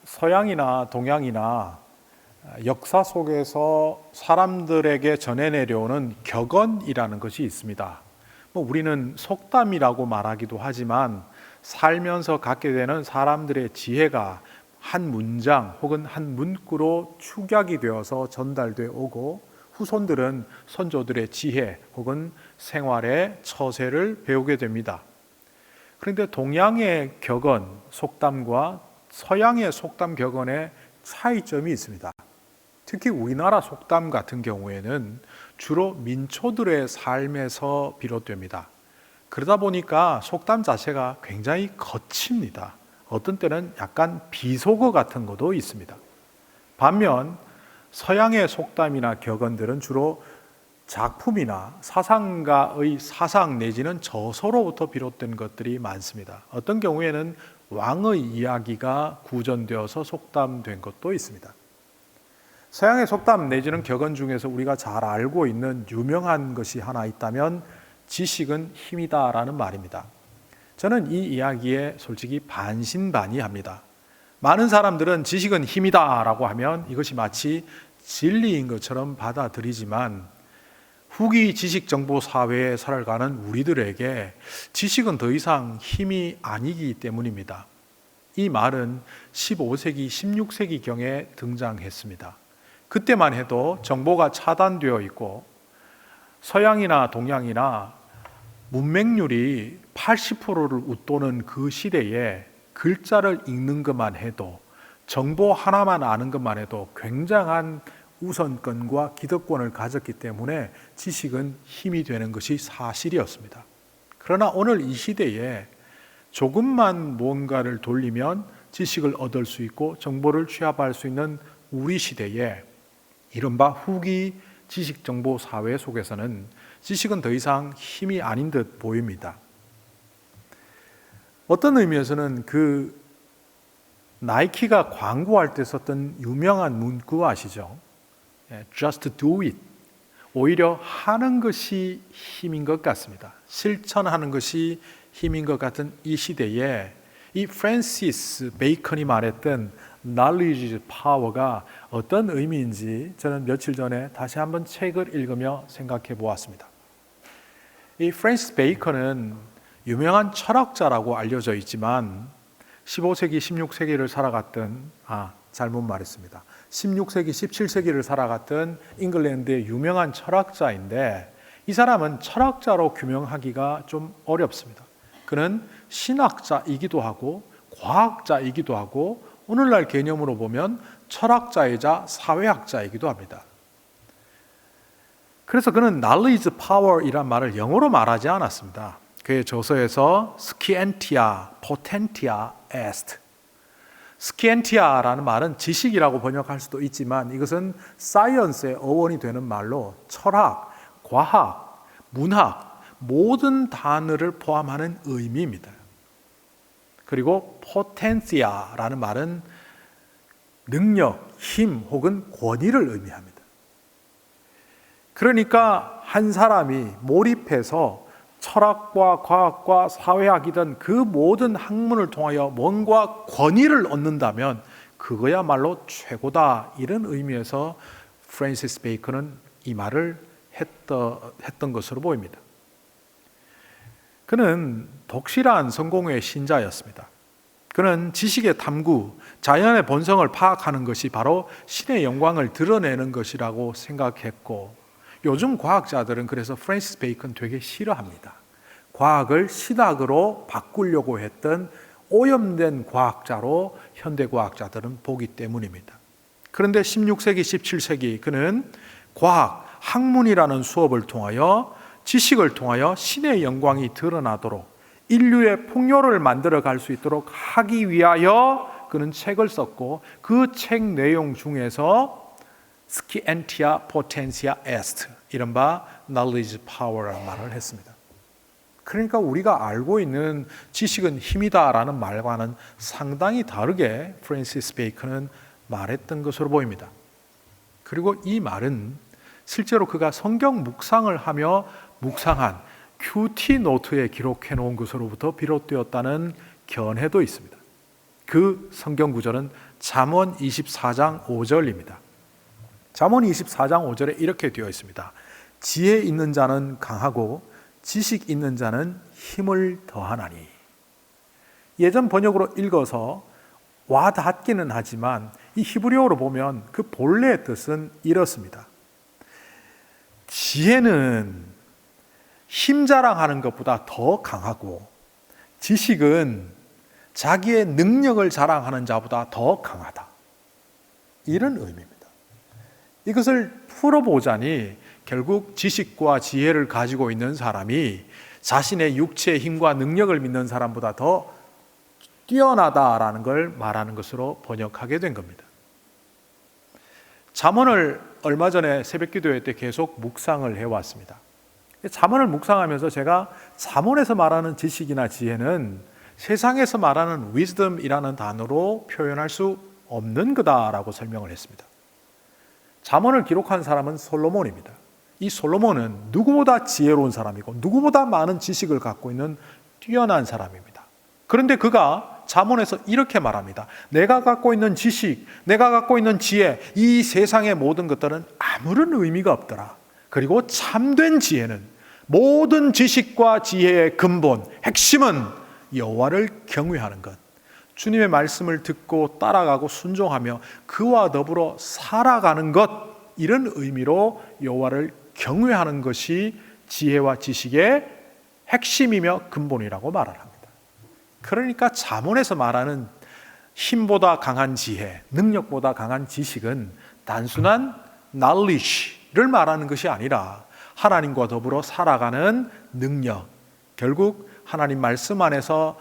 서양이나 동양이나 역사 속에서 사람들에게 전해 내려오는 격언이라는 것이 있습니다. 우리는 속담이라고 말하기도 하지만 살면서 갖게 되는 사람들의 지혜가 한 문장 혹은 한 문구로 축약이 되어서 전달되어 오고 후손들은 선조들의 지혜 혹은 생활의 처세를 배우게 됩니다. 그런데 동양의 격언, 속담과 서양의 속담 격언의 차이점이 있습니다. 특히 우리나라 속담 같은 경우에는 주로 민초들의 삶에서 비롯됩니다. 그러다 보니까 속담 자체가 굉장히 거칩니다. 어떤 때는 약간 비속어 같은 것도 있습니다. 반면 서양의 속담이나 격언들은 주로 작품이나 사상가의 사상 내지는 저서로부터 비롯된 것들이 많습니다. 어떤 경우에는 왕의 이야기가 구전되어서 속담된 것도 있습니다. 서양의 속담 내지는 격언 중에서 우리가 잘 알고 있는 유명한 것이 하나 있다면 지식은 힘이다라는 말입니다. 저는 이 이야기에 솔직히 반신반의합니다. 많은 사람들은 지식은 힘이다라고 하면 이것이 마치 진리인 것처럼 받아들이지만 후기 지식정보 사회에 살아가는 우리들에게 지식은 더 이상 힘이 아니기 때문입니다. 이 말은 15세기, 16세기경에 등장했습니다. 그때만 해도 정보가 차단되어 있고 서양이나 동양이나 문맹률이 80%를 웃도는 그 시대에 글자를 읽는 것만 해도 정보 하나만 아는 것만 해도 굉장한 우선권과 기득권을 가졌기 때문에 지식은 힘이 되는 것이 사실이었습니다. 그러나 오늘 이 시대에 조금만 무언가를 돌리면 지식을 얻을 수 있고 정보를 취합할 수 있는 우리 시대에 이른바 후기 지식정보 사회 속에서는 지식은 더 이상 힘이 아닌 듯 보입니다. 어떤 의미에서는 나이키가 광고할 때 썼던 유명한 문구 아시죠? Just do it. 오히려 하는 것이 힘인 것 같습니다. 실천하는 것이 힘인 것 같은 이 시대에 이 프랜시스 베이컨이 말했던 knowledge is power가 어떤 의미인지 저는 며칠 전에 다시 한번 책을 읽으며 생각해 보았습니다. 이 프랜시스 베이컨은 유명한 철학자라고 알려져 있지만 15세기, 16세기를 살아갔던 잘못 말했습니다. 16세기, 17세기를 살아갔던 잉글랜드의 유명한 철학자인데 이 사람은 철학자로 규명하기가 좀 어렵습니다. 그는 신학자이기도 하고 과학자이기도 하고 오늘날 개념으로 보면 철학자이자 사회학자이기도 합니다. 그래서 그는 knowledge power이란 말을 영어로 말하지 않았습니다. 그의 저서에서 scientia potentia est. scientia라는 말은 지식이라고 번역할 수도 있지만 이것은 science의 어원이 되는 말로 철학, 과학, 문학 모든 단어를 포함하는 의미입니다. 그리고 potentia라는 말은 능력, 힘 혹은 권위를 의미합니다. 그러니까 한 사람이 몰입해서 철학과 과학과 사회학이든 그 모든 학문을 통하여 뭔가 권위를 얻는다면 그거야말로 최고다. 이런 의미에서 프랜시스 베이컨은 이 말을 했던 것으로 보입니다. 그는 독실한 성공의 신자였습니다. 그는 지식의 탐구, 자연의 본성을 파악하는 것이 바로 신의 영광을 드러내는 것이라고 생각했고 요즘 과학자들은 그래서 프랜시스 베이컨 되게 싫어합니다. 과학을 신학으로 바꾸려고 했던 오염된 과학자로 현대 과학자들은 보기 때문입니다. 그런데 16세기, 17세기 그는 과학, 학문이라는 수업을 통하여 지식을 통하여 신의 영광이 드러나도록 인류의 풍요를 만들어 갈 수 있도록 하기 위하여 그는 책을 썼고 그 책 내용 중에서 scientia potentia est 이른바 knowledge power라는 말을 했습니다. 그러니까 우리가 알고 있는 지식은 힘이다라는 말과는 상당히 다르게 프랜시스 베이컨은 말했던 것으로 보입니다. 그리고 이 말은 실제로 그가 성경 묵상을 하며 묵상한 큐티 노트에 기록해 놓은 것으로부터 비롯되었다는 견해도 있습니다. 그 성경 구절은 잠언 24장 5절입니다. 잠언 24장 5절에 이렇게 되어 있습니다. 지혜 있는 자는 강하고 지식 있는 자는 힘을 더하나니. 예전 번역으로 읽어서 와닿기는 하지만 이 히브리어로 보면 그 본래의 뜻은 이렇습니다. 지혜는 힘 자랑하는 것보다 더 강하고 지식은 자기의 능력을 자랑하는 자보다 더 강하다. 이런 의미입니다. 이것을 풀어보자니 결국 지식과 지혜를 가지고 있는 사람이 자신의 육체의 힘과 능력을 믿는 사람보다 더 뛰어나다라는 걸 말하는 것으로 번역하게 된 겁니다. 잠언을 얼마 전에 새벽기도회 때 계속 묵상을 해왔습니다. 잠언을 묵상하면서 제가 잠언에서 말하는 지식이나 지혜는 세상에서 말하는 wisdom이라는 단어로 표현할 수 없는 거다라고 설명을 했습니다. 잠언을 기록한 사람은 솔로몬입니다. 이 솔로몬은 누구보다 지혜로운 사람이고 누구보다 많은 지식을 갖고 있는 뛰어난 사람입니다. 그런데 그가 잠언에서 이렇게 말합니다. 내가 갖고 있는 지식, 내가 갖고 있는 지혜, 이 세상의 모든 것들은 아무런 의미가 없더라. 그리고 참된 지혜는, 모든 지식과 지혜의 근본, 핵심은 여호와를 경외하는 것, 주님의 말씀을 듣고 따라가고 순종하며 그와 더불어 살아가는 것, 이런 의미로 여호와를 경외하는 것이 지혜와 지식의 핵심이며 근본이라고 말을 합니다. 그러니까 잠언에서 말하는 힘보다 강한 지혜, 능력보다 강한 지식은 단순한 knowledge를 말하는 것이 아니라 하나님과 더불어 살아가는 능력, 결국 하나님 말씀 안에서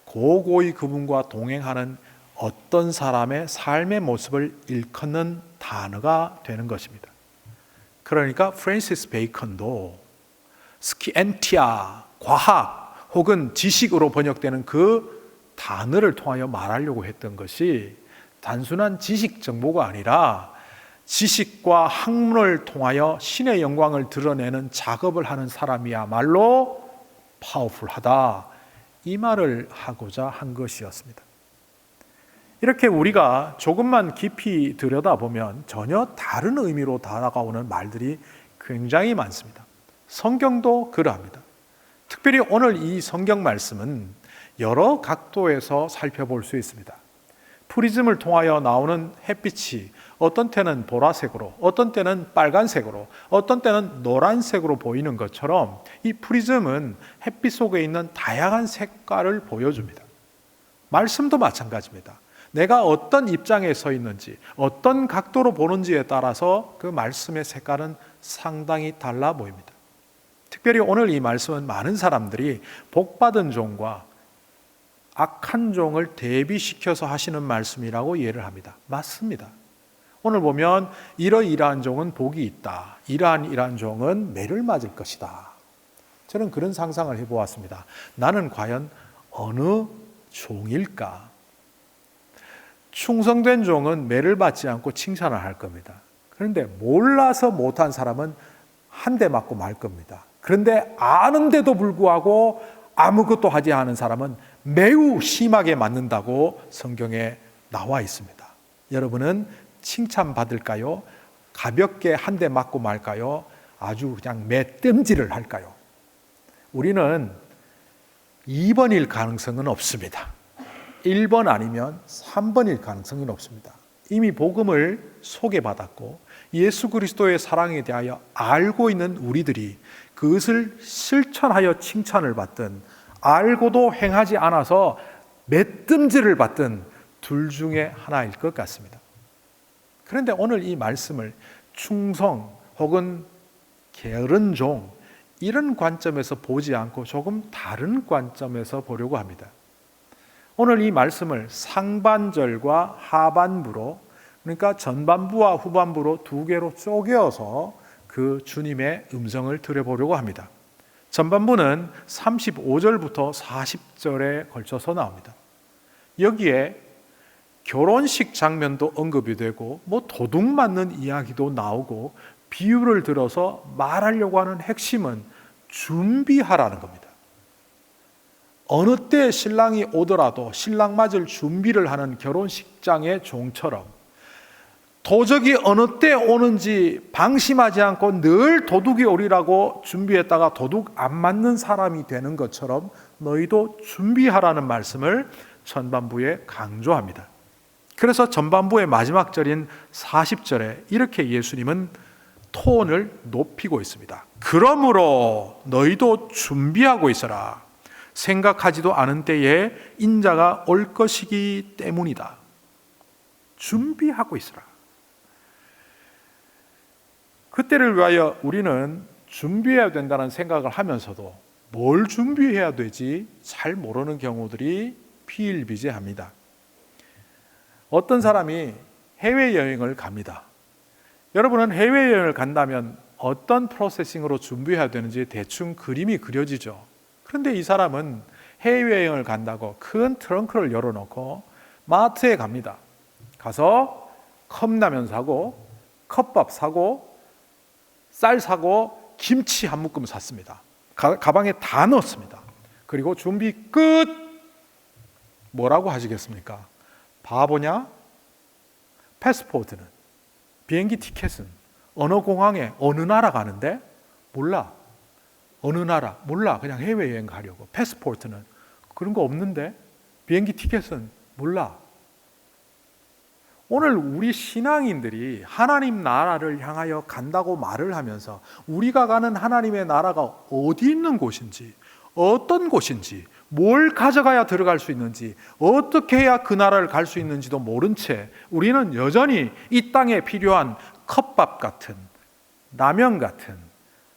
고고히 그분과 동행하는 어떤 사람의 삶의 모습을 일컫는 단어가 되는 것입니다. 그러니까 프랜시스 베이컨도 스키엔티아, 과학 혹은 지식으로 번역되는 그 단어를 통하여 말하려고 했던 것이 단순한 지식 정보가 아니라 지식과 학문을 통하여 신의 영광을 드러내는 작업을 하는 사람이야말로 파워풀하다, 이 말을 하고자 한 것이었습니다. 이렇게 우리가 조금만 깊이 들여다보면 전혀 다른 의미로 다가오는 말들이 굉장히 많습니다. 성경도 그러합니다. 특별히 오늘 이 성경 말씀은 여러 각도에서 살펴볼 수 있습니다. 프리즘을 통하여 나오는 햇빛이 어떤 때는 보라색으로, 어떤 때는 빨간색으로, 어떤 때는 노란색으로 보이는 것처럼 이 프리즘은 햇빛 속에 있는 다양한 색깔을 보여줍니다. 말씀도 마찬가지입니다. 내가 어떤 입장에 서 있는지, 어떤 각도로 보는지에 따라서 그 말씀의 색깔은 상당히 달라 보입니다. 특별히 오늘 이 말씀은 많은 사람들이 복받은 종과 악한 종을 대비시켜서 하시는 말씀이라고 이해를 합니다. 맞습니다. 오늘 보면 이러이러한 종은 복이 있다, 이러한 종은 매를 맞을 것이다. 저는 그런 상상을 해보았습니다. 나는 과연 어느 종일까? 충성된 종은 매를 받지 않고 칭찬을 할 겁니다. 그런데 몰라서 못한 사람은 한 대 맞고 말 겁니다. 그런데 아는데도 불구하고 아무것도 하지 않은 사람은 매우 심하게 맞는다고 성경에 나와 있습니다. 여러분은 칭찬받을까요? 가볍게 한 대 맞고 말까요? 아주 그냥 매뜸질을 할까요? 우리는 2번일 가능성은 없습니다. 1번 아니면 3번일 가능성은 없습니다. 이미 복음을 소개받았고 예수 그리스도의 사랑에 대하여 알고 있는 우리들이 그것을 실천하여 칭찬을 받든 알고도 행하지 않아서 매뜸질을 받든 둘 중에 하나일 것 같습니다. 그런데 오늘 이 말씀을 충성 혹은 게으른 종, 이런 관점에서 보지 않고 조금 다른 관점에서 보려고 합니다. 오늘 이 말씀을 상반절과 하반부로, 그러니까 전반부와 후반부로 두 개로 쪼개어서 그 주님의 음성을 들어보려고 합니다. 전반부는 35절부터 40절에 걸쳐서 나옵니다. 여기에 결혼식 장면도 언급이 되고 도둑 맞는 이야기도 나오고 비유를 들어서 말하려고 하는 핵심은 준비하라는 겁니다. 어느 때 신랑이 오더라도 신랑 맞을 준비를 하는 결혼식장의 종처럼 도적이 어느 때 오는지 방심하지 않고 늘 도둑이 오리라고 준비했다가 도둑 안 맞는 사람이 되는 것처럼 너희도 준비하라는 말씀을 전반부에 강조합니다. 그래서 전반부의 마지막 절인 40절에 이렇게 예수님은 톤을 높이고 있습니다. 그러므로 너희도 준비하고 있어라. 생각하지도 않은 때에 인자가 올 것이기 때문이다. 준비하고 있어라. 그때를 위하여 우리는 준비해야 된다는 생각을 하면서도 뭘 준비해야 되지 잘 모르는 경우들이 비일비재합니다. 어떤 사람이 해외여행을 갑니다. 여러분은 해외여행을 간다면 어떤 프로세싱으로 준비해야 되는지 대충 그림이 그려지죠. 그런데 이 사람은 해외여행을 간다고 큰 트렁크를 열어놓고 마트에 갑니다. 가서 컵라면 사고 컵밥 사고 쌀 사고 김치 한 묶음 샀습니다. 가방에 다 넣었습니다. 그리고 준비 끝! 뭐라고 하시겠습니까? 바보냐? 패스포트는, 비행기 티켓은, 어느 공항에 어느 나라 가는데? 몰라. 어느 나라? 몰라. 그냥 해외여행 가려고. 패스포트는 그런 거 없는데? 비행기 티켓은 몰라. 오늘 우리 신앙인들이 하나님 나라를 향하여 간다고 말을 하면서 우리가 가는 하나님의 나라가 어디 있는 곳인지, 어떤 곳인지, 뭘 가져가야 들어갈 수 있는지, 어떻게 해야 그 나라를 갈 수 있는지도 모른 채 우리는 여전히 이 땅에 필요한 컵밥 같은, 라면 같은,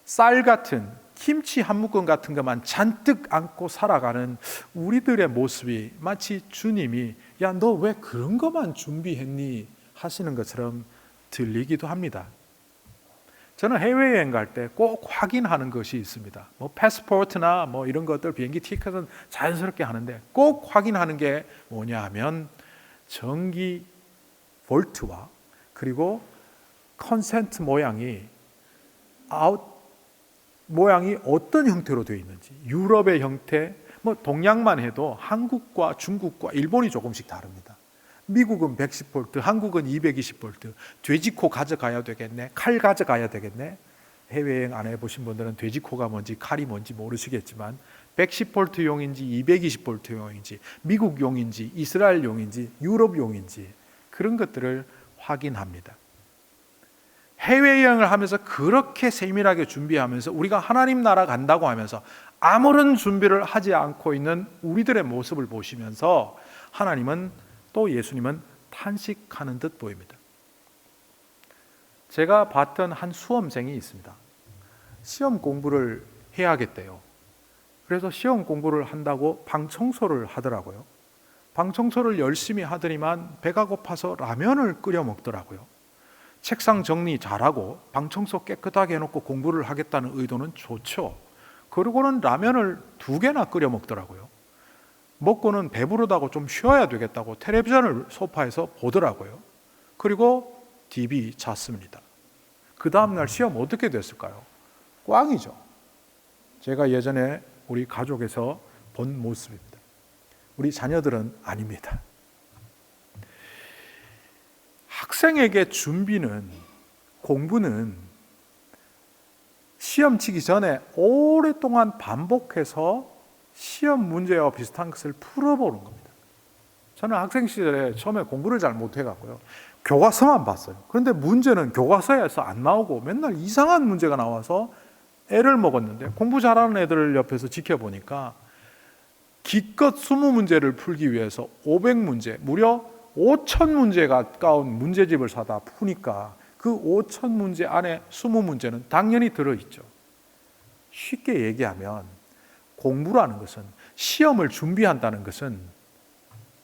쌀 같은, 김치 한 묶음 같은 것만 잔뜩 안고 살아가는 우리들의 모습이 마치 주님이 야, 너 왜 그런 것만 준비했니? 하시는 것처럼 들리기도 합니다. 저는 해외여행 갈 때 꼭 확인하는 것이 있습니다. 패스포트나 이런 것들, 비행기 티켓은 자연스럽게 하는데 꼭 확인하는 게 뭐냐 하면 전기 볼트와 그리고 컨센트 모양이 어떤 형태로 되어 있는지, 유럽의 형태, 동양만 해도 한국과 중국과 일본이 조금씩 다릅니다. 미국은 110V, 한국은 220V. 돼지코 가져가야 되겠네, 칼 가져가야 되겠네. 해외여행 안 해보신 분들은 돼지코가 뭔지 칼이 뭔지 모르시겠지만 110V용인지 220V용인지 미국용인지 이스라엘용인지 유럽용인지 그런 것들을 확인합니다. 해외여행을 하면서 그렇게 세밀하게 준비하면서 우리가 하나님 나라 간다고 하면서 아무런 준비를 하지 않고 있는 우리들의 모습을 보시면서 하나님은 또 예수님은 탄식하는 듯 보입니다. 제가 봤던 한 수험생이 있습니다. 시험 공부를 해야겠대요. 그래서 시험 공부를 한다고 방 청소를 하더라고요. 방 청소를 열심히 하더니만 배가 고파서 라면을 끓여 먹더라고요. 책상 정리 잘하고 방 청소 깨끗하게 해놓고 공부를 하겠다는 의도는 좋죠. 그러고는 라면을 2개나 끓여 먹더라고요. 먹고는 배부르다고 좀 쉬어야 되겠다고 텔레비전을 소파에서 보더라고요. 그리고 TV 잤습니다. 그 다음날 시험 어떻게 됐을까요? 꽝이죠. 제가 예전에 우리 가족에서 본 모습입니다. 우리 자녀들은 아닙니다. 학생에게 공부는 시험 치기 전에 오랫동안 반복해서 시험 문제와 비슷한 것을 풀어보는 겁니다. 저는 학생 시절에 처음에 공부를 잘 못해갖고요. 교과서만 봤어요. 그런데 문제는 교과서에서 안 나오고 맨날 이상한 문제가 나와서 애를 먹었는데 공부 잘하는 애들 옆에서 지켜보니까 기껏 20문제를 풀기 위해서 500문제, 무려 5,000문제 가까운 문제집을 사다 푸니까 그 5,000문제 안에 20문제는 당연히 들어있죠. 쉽게 얘기하면 공부라는 것은, 시험을 준비한다는 것은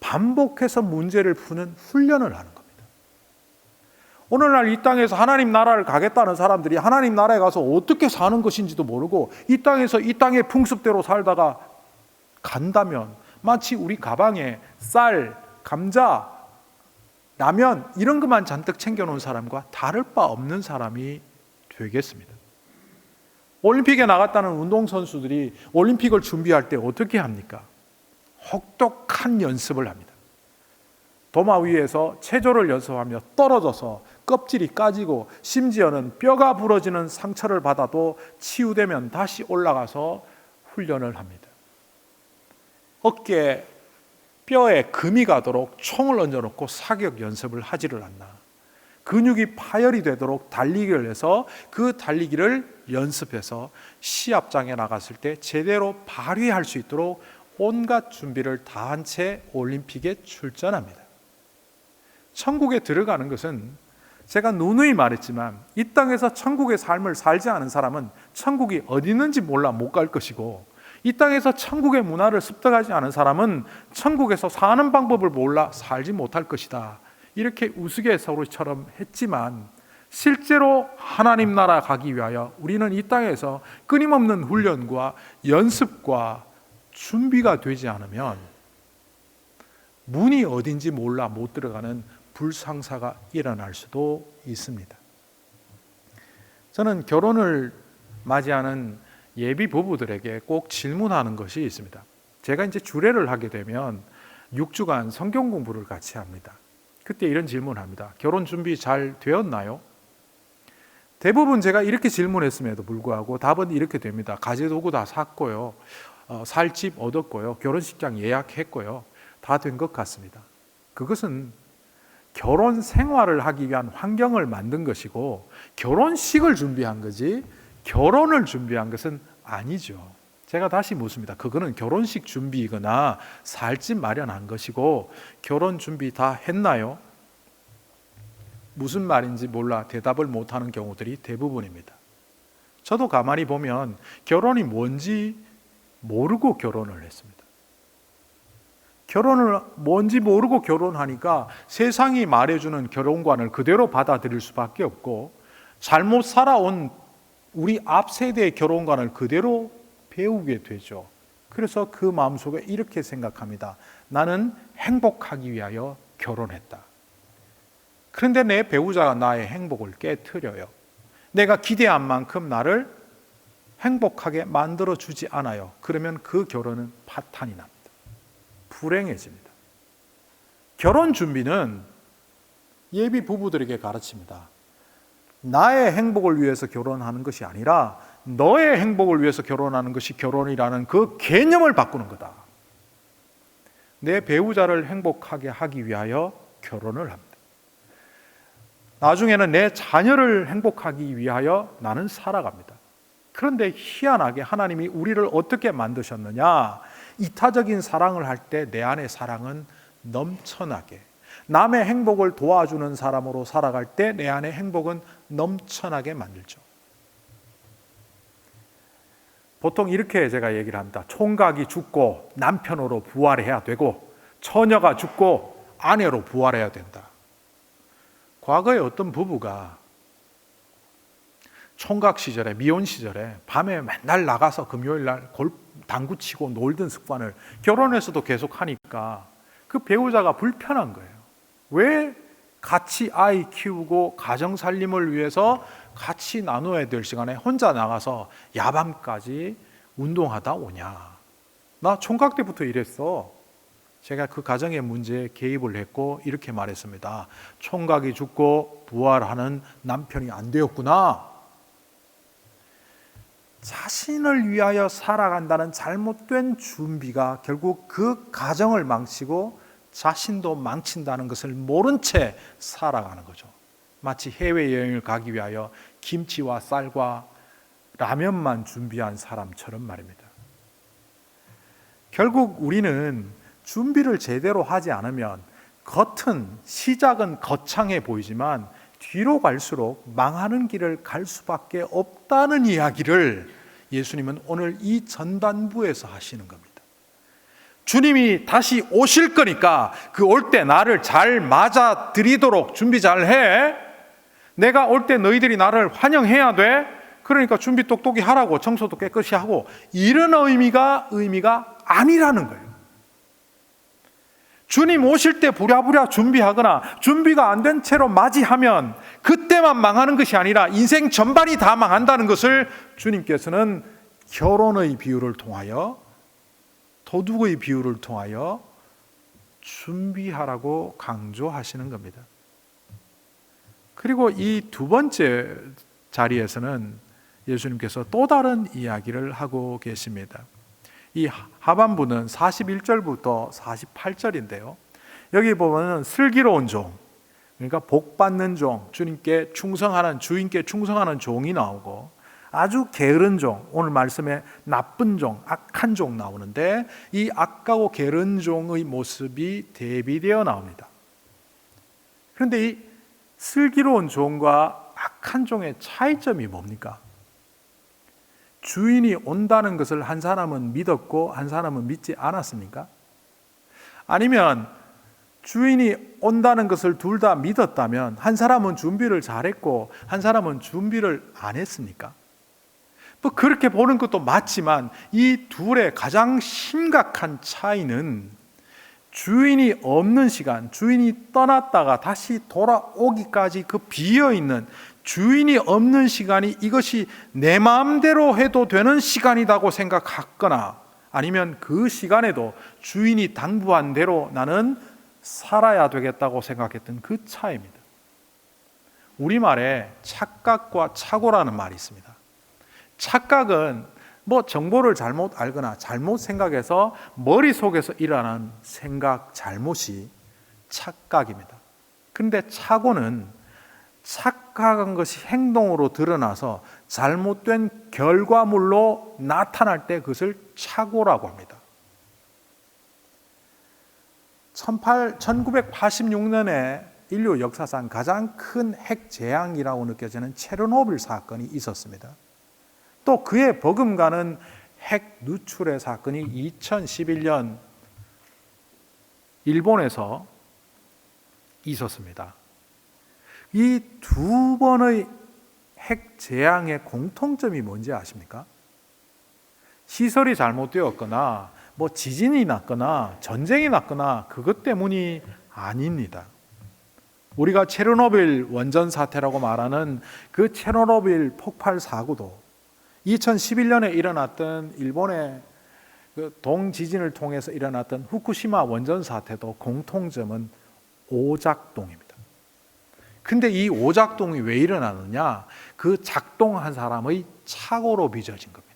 반복해서 문제를 푸는 훈련을 하는 겁니다. 오늘날 이 땅에서 하나님 나라를 가겠다는 사람들이 하나님 나라에 가서 어떻게 사는 것인지도 모르고 이 땅에서 이 땅의 풍습대로 살다가 간다면 마치 우리 가방에 쌀, 감자, 라면 이런 것만 잔뜩 챙겨놓은 사람과 다를 바 없는 사람이 되겠습니다. 올림픽에 나갔다는 운동선수들이 올림픽을 준비할 때 어떻게 합니까? 혹독한 연습을 합니다. 도마 위에서 체조를 연습하며 떨어져서 껍질이 까지고 심지어는 뼈가 부러지는 상처를 받아도 치유되면 다시 올라가서 훈련을 합니다. 어깨에 뼈에 금이 가도록 총을 얹어놓고 사격 연습을 하지를 않나. 근육이 파열이 되도록 달리기를 해서 그 달리기를 연습해서 시합장에 나갔을 때 제대로 발휘할 수 있도록 온갖 준비를 다한 채 올림픽에 출전합니다. 천국에 들어가는 것은 제가 누누이 말했지만 이 땅에서 천국의 삶을 살지 않은 사람은 천국이 어디 있는지 몰라 못 갈 것이고, 이 땅에서 천국의 문화를 습득하지 않은 사람은 천국에서 사는 방법을 몰라 살지 못할 것이다. 이렇게 우스갯소리처럼 했지만 실제로 하나님 나라 가기 위하여 우리는 이 땅에서 끊임없는 훈련과 연습과 준비가 되지 않으면 문이 어딘지 몰라 못 들어가는 불상사가 일어날 수도 있습니다. 저는 결혼을 맞이하는 예비 부부들에게 꼭 질문하는 것이 있습니다. 제가 이제 주례를 하게 되면 6주간 성경 공부를 같이 합니다. 그때 이런 질문을 합니다. 결혼 준비 잘 되었나요? 대부분 제가 이렇게 질문했음에도 불구하고 답은 이렇게 됩니다. 가재도구 다 샀고요. 살 집 얻었고요. 결혼식장 예약했고요. 다 된 것 같습니다. 그것은 결혼 생활을 하기 위한 환경을 만든 것이고 결혼식을 준비한 거지 결혼을 준비한 것은 아니죠. 제가 다시 묻습니다. 그거는 결혼식 준비이거나 살집 마련한 것이고 결혼 준비 다 했나요? 무슨 말인지 몰라 대답을 못하는 경우들이 대부분입니다. 저도 가만히 보면 결혼이 뭔지 모르고 결혼을 했습니다. 결혼을 뭔지 모르고 결혼하니까 세상이 말해주는 결혼관을 그대로 받아들일 수밖에 없고 잘못 살아온 우리 앞 세대의 결혼관을 그대로 배우게 되죠. 그래서 그 마음속에 이렇게 생각합니다. 나는 행복하기 위하여 결혼했다. 그런데 내 배우자가 나의 행복을 깨트려요. 내가 기대한 만큼 나를 행복하게 만들어주지 않아요. 그러면 그 결혼은 파탄이 납니다. 불행해집니다. 결혼 준비는 예비 부부들에게 가르칩니다. 나의 행복을 위해서 결혼하는 것이 아니라 너의 행복을 위해서 결혼하는 것이 결혼이라는 그 개념을 바꾸는 거다. 내 배우자를 행복하게 하기 위하여 결혼을 합니다. 나중에는 내 자녀를 행복하기 위하여 나는 살아갑니다. 그런데 희한하게 하나님이 우리를 어떻게 만드셨느냐? 이타적인 사랑을 할 때 내 안의 사랑은 넘쳐나게, 남의 행복을 도와주는 사람으로 살아갈 때 내 안의 행복은 넘쳐나게 만들죠. 보통 이렇게 제가 얘기를 합니다. 총각이 죽고 남편으로 부활해야 되고 처녀가 죽고 아내로 부활해야 된다. 과거에 어떤 부부가 총각 시절에, 미혼 시절에 밤에 맨날 나가서 금요일 날 당구 치고 놀던 습관을 결혼해서도 계속 하니까 그 배우자가 불편한 거예요. 왜 같이 아이 키우고 가정 살림을 위해서 같이 나눠야 될 시간에 혼자 나가서 야밤까지 운동하다 오냐. 나 총각 때부터 이랬어. 제가 그 가정의 문제에 개입을 했고 이렇게 말했습니다. 총각이 죽고 부활하는 남편이 안 되었구나. 자신을 위하여 살아간다는 잘못된 준비가 결국 그 가정을 망치고 자신도 망친다는 것을 모른 채 살아가는 거죠. 마치 해외여행을 가기 위하여 김치와 쌀과 라면만 준비한 사람처럼 말입니다. 결국 우리는 준비를 제대로 하지 않으면 시작은 거창해 보이지만 뒤로 갈수록 망하는 길을 갈 수밖에 없다는 이야기를 예수님은 오늘 이 전반부에서 하시는 겁니다. 주님이 다시 오실 거니까 그 올 때 나를 잘 맞아들이도록 준비 잘 해. 내가 올 때 너희들이 나를 환영해야 돼. 그러니까 준비 똑똑히 하라고, 청소도 깨끗이 하고, 이런 의미가 아니라는 거예요. 주님 오실 때 부랴부랴 준비하거나 준비가 안 된 채로 맞이하면 그때만 망하는 것이 아니라 인생 전반이 다 망한다는 것을 주님께서는 결혼의 비유를 통하여 도둑의 비유를 통하여 준비하라고 강조하시는 겁니다. 그리고 이 두 번째 자리에서는 예수님께서 또 다른 이야기를 하고 계십니다. 이 하반부는 41절부터 48절인데요. 여기 보면 슬기로운 종, 그러니까 복 받는 종, 주님께 충성하는, 주인께 충성하는 종이 나오고, 아주 게으른 종, 오늘 말씀에 나쁜 종, 악한 종 나오는데, 이 악하고 게으른 종의 모습이 대비되어 나옵니다. 그런데 이 슬기로운 종과 악한 종의 차이점이 뭡니까? 주인이 온다는 것을 한 사람은 믿었고 한 사람은 믿지 않았습니까? 아니면 주인이 온다는 것을 둘 다 믿었다면 한 사람은 준비를 잘했고 한 사람은 준비를 안 했습니까? 뭐 그렇게 보는 것도 맞지만 이 둘의 가장 심각한 차이는 주인이 없는 시간, 주인이 떠났다가 다시 돌아오기까지 그 비어있는 주인이 없는 시간이 이것이 내 마음대로 해도 되는 시간이라고 생각하거나 아니면 그 시간에도 주인이 당부한 대로 나는 살아야 되겠다고 생각했던 그 차이입니다. 우리말에 착각과 착오라는 말이 있습니다. 착각은 뭐 정보를 잘못 알거나 잘못 생각해서 머릿속에서 일어나는 생각 잘못이 착각입니다. 그런데 착오는 착각한 것이 행동으로 드러나서 잘못된 결과물로 나타날 때 그것을 착오라고 합니다. 1986년에 인류 역사상 가장 큰 핵 재앙이라고 느껴지는 체르노빌 사건이 있었습니다. 또 그에 버금가는 핵 누출의 사건이 2011년 일본에서 있었습니다. 이 두 번의 핵 재앙의 공통점이 뭔지 아십니까? 시설이 잘못되었거나 뭐 지진이 났거나 전쟁이 났거나 그것 때문이 아닙니다. 우리가 체르노빌 원전 사태라고 말하는 그 체르노빌 폭발 사고도 2011년에 일어났던 일본의 그 동지진을 통해서 일어났던 후쿠시마 원전 사태도 공통점은 오작동입니다. 근데 이 오작동이 왜 일어나느냐? 그 작동한 사람의 착오로 빚어진 겁니다.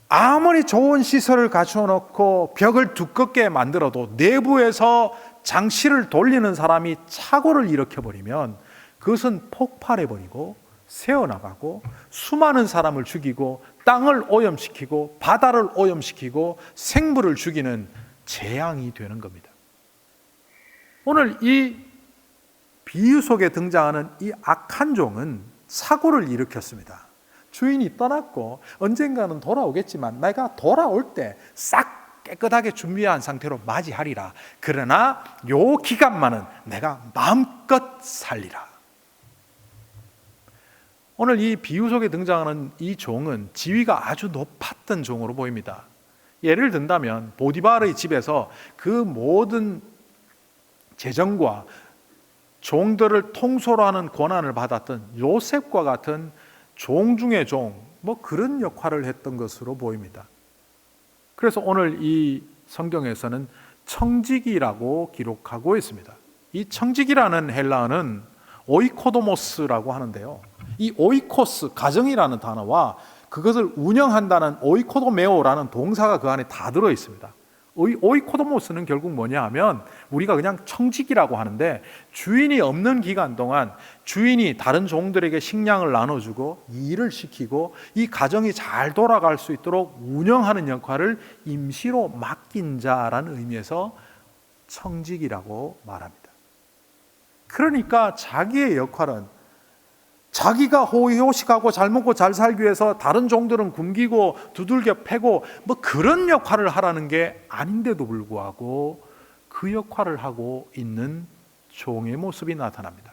아무리 좋은 시설을 갖추어 놓고 벽을 두껍게 만들어도 내부에서 장치를 돌리는 사람이 착오를 일으켜버리면 그것은 폭발해버리고 새어나가고 수많은 사람을 죽이고 땅을 오염시키고 바다를 오염시키고 생물을 죽이는 재앙이 되는 겁니다. 오늘 이 비유 속에 등장하는 이 악한 종은 사고를 일으켰습니다. 주인이 떠났고 언젠가는 돌아오겠지만 내가 돌아올 때 싹 깨끗하게 준비한 상태로 맞이하리라. 그러나 요 기간만은 내가 마음껏 살리라. 오늘 이 비유 속에 등장하는 이 종은 지위가 아주 높았던 종으로 보입니다. 예를 든다면 보디발의 집에서 그 모든 재정과 종들을 통솔 하는 권한을 받았던 요셉과 같은 종 중의 종, 뭐 그런 역할을 했던 것으로 보입니다. 그래서 오늘 이 성경에서는 청지기라고 기록하고 있습니다. 이 청지기라는 헬라어는 오이코도모스라고 하는데요. 이 오이코스, 가정이라는 단어와 그것을 운영한다는 오이코도메오라는 동사가 그 안에 다 들어 있습니다. 오이코도모스는 결국 뭐냐 하면 우리가 그냥 청지기라고 하는데 주인이 없는 기간 동안 주인이 다른 종들에게 식량을 나눠주고 일을 시키고 이 가정이 잘 돌아갈 수 있도록 운영하는 역할을 임시로 맡긴 자라는 의미에서 청지기라고 말합니다. 그러니까 자기의 역할은 자기가 호의호식하고 잘 먹고 잘 살기 위해서 다른 종들은 굶기고 두들겨 패고 뭐 그런 역할을 하라는 게 아닌데도 불구하고 그 역할을 하고 있는 종의 모습이 나타납니다.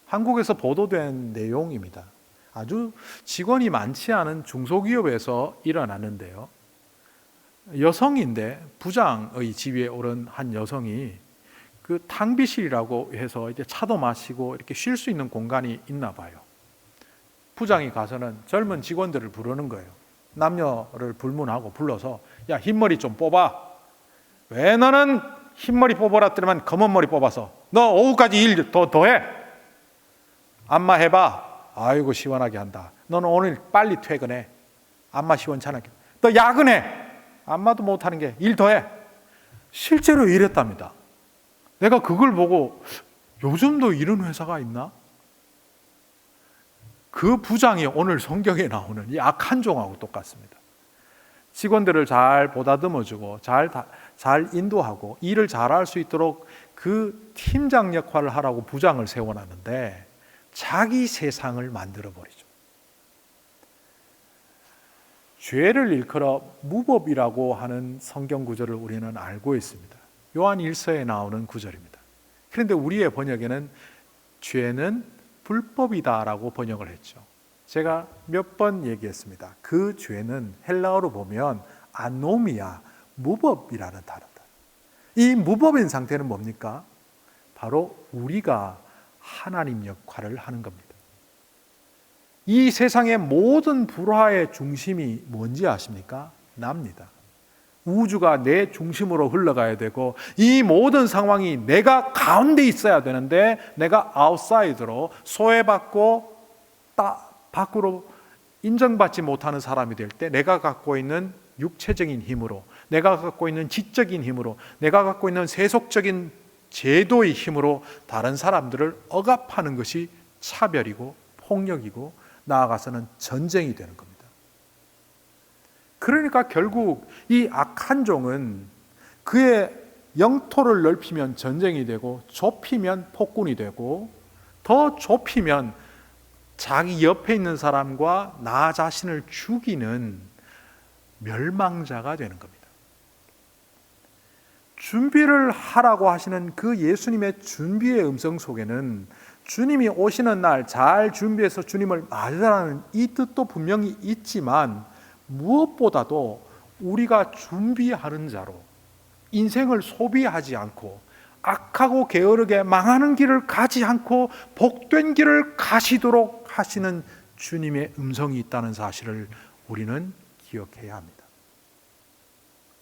한국에서 보도된 내용입니다. 아주 직원이 많지 않은 중소기업에서 일어났는데요. 여성인데 부장의 지위에 오른 한 여성이 그 탕비실이라고 해서 이제 차도 마시고 이렇게 쉴 수 있는 공간이 있나 봐요. 부장이 가서는 젊은 직원들을 부르는 거예요. 남녀를 불문하고 불러서 야, 흰머리 좀 뽑아. 왜 너는 흰머리 뽑으라 했더니만 검은 머리 뽑아서 너 오후까지 일 더 해. 안마 해봐. 아이고 시원하게 한다. 너는 오늘 빨리 퇴근해. 안마 시원찮게. 너 야근해. 안마도 못하는 게 일 더 해. 실제로 이랬답니다. 내가 그걸 보고 요즘도 이런 회사가 있나? 그 부장이 오늘 성경에 나오는 이 악한 종하고 똑같습니다. 직원들을 잘 보다듬어주고 잘 인도하고 일을 잘할 수 있도록 그 팀장 역할을 하라고 부장을 세워놨는데 자기 세상을 만들어버리죠. 죄를 일컬어 무법이라고 하는 성경 구절을 우리는 알고 있습니다. 요한 1서에 나오는 구절입니다. 그런데 우리의 번역에는 죄는 불법이다라고 번역을 했죠. 제가 몇 번 얘기했습니다. 그 죄는 헬라어로 보면 아노미아, 무법이라는 단어다. 이 무법인 상태는 뭡니까? 바로 우리가 하나님 역할을 하는 겁니다. 이 세상의 모든 불화의 중심이 뭔지 아십니까? 납니다. 우주가 내 중심으로 흘러가야 되고 이 모든 상황이 내가 가운데 있어야 되는데 내가 아웃사이드로 소외받고 밖으로 인정받지 못하는 사람이 될 때 내가 갖고 있는 육체적인 힘으로, 내가 갖고 있는 지적인 힘으로, 내가 갖고 있는 세속적인 제도의 힘으로 다른 사람들을 억압하는 것이 차별이고 폭력이고 나아가서는 전쟁이 되는 겁니다. 그러니까 결국 이 악한 종은 그의 영토를 넓히면 전쟁이 되고 좁히면 폭군이 되고 더 좁히면 자기 옆에 있는 사람과 나 자신을 죽이는 멸망자가 되는 겁니다. 준비를 하라고 하시는 그 예수님의 준비의 음성 속에는 주님이 오시는 날 잘 준비해서 주님을 맞으라는 이 뜻도 분명히 있지만 무엇보다도 우리가 준비하는 자로 인생을 소비하지 않고 악하고 게으르게 망하는 길을 가지 않고 복된 길을 가시도록 하시는 주님의 음성이 있다는 사실을 우리는 기억해야 합니다.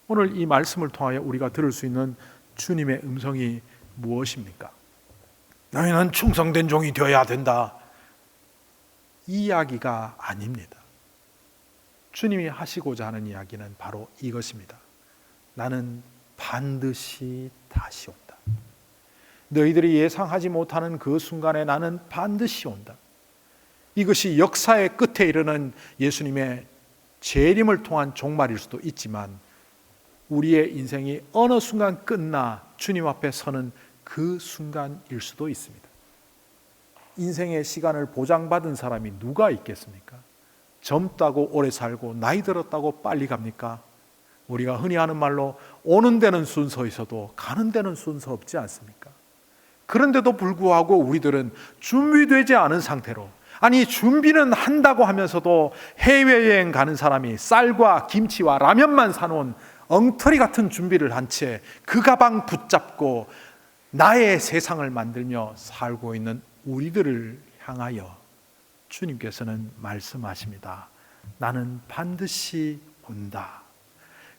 오늘 이 말씀을 통하여 우리가 들을 수 있는 주님의 음성이 무엇입니까? 너희는 충성된 종이 되어야 된다. 이 이야기가 아닙니다. 주님이 하시고자 하는 이야기는 바로 이것입니다. 나는 반드시 다시 온다. 너희들이 예상하지 못하는 그 순간에 나는 반드시 온다. 이것이 역사의 끝에 이르는 예수님의 재림을 통한 종말일 수도 있지만 우리의 인생이 어느 순간 끝나 주님 앞에 서는 그 순간일 수도 있습니다. 인생의 시간을 보장받은 사람이 누가 있겠습니까? 젊다고 오래 살고 나이 들었다고 빨리 갑니까? 우리가 흔히 하는 말로 오는 데는 순서 있어도 가는 데는 순서 없지 않습니까? 그런데도 불구하고 우리들은 준비되지 않은 상태로, 아니 준비는 한다고 하면서도 해외여행 가는 사람이 쌀과 김치와 라면만 사놓은 엉터리 같은 준비를 한 채 그 가방 붙잡고 나의 세상을 만들며 살고 있는 우리들을 향하여 주님께서는 말씀하십니다. 나는 반드시 온다.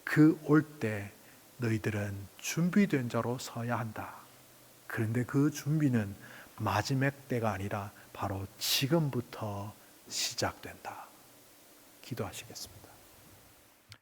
그 올 때 너희들은 준비된 자로 서야 한다. 그런데 그 준비는 마지막 때가 아니라 바로 지금부터 시작된다. 기도하시겠습니다.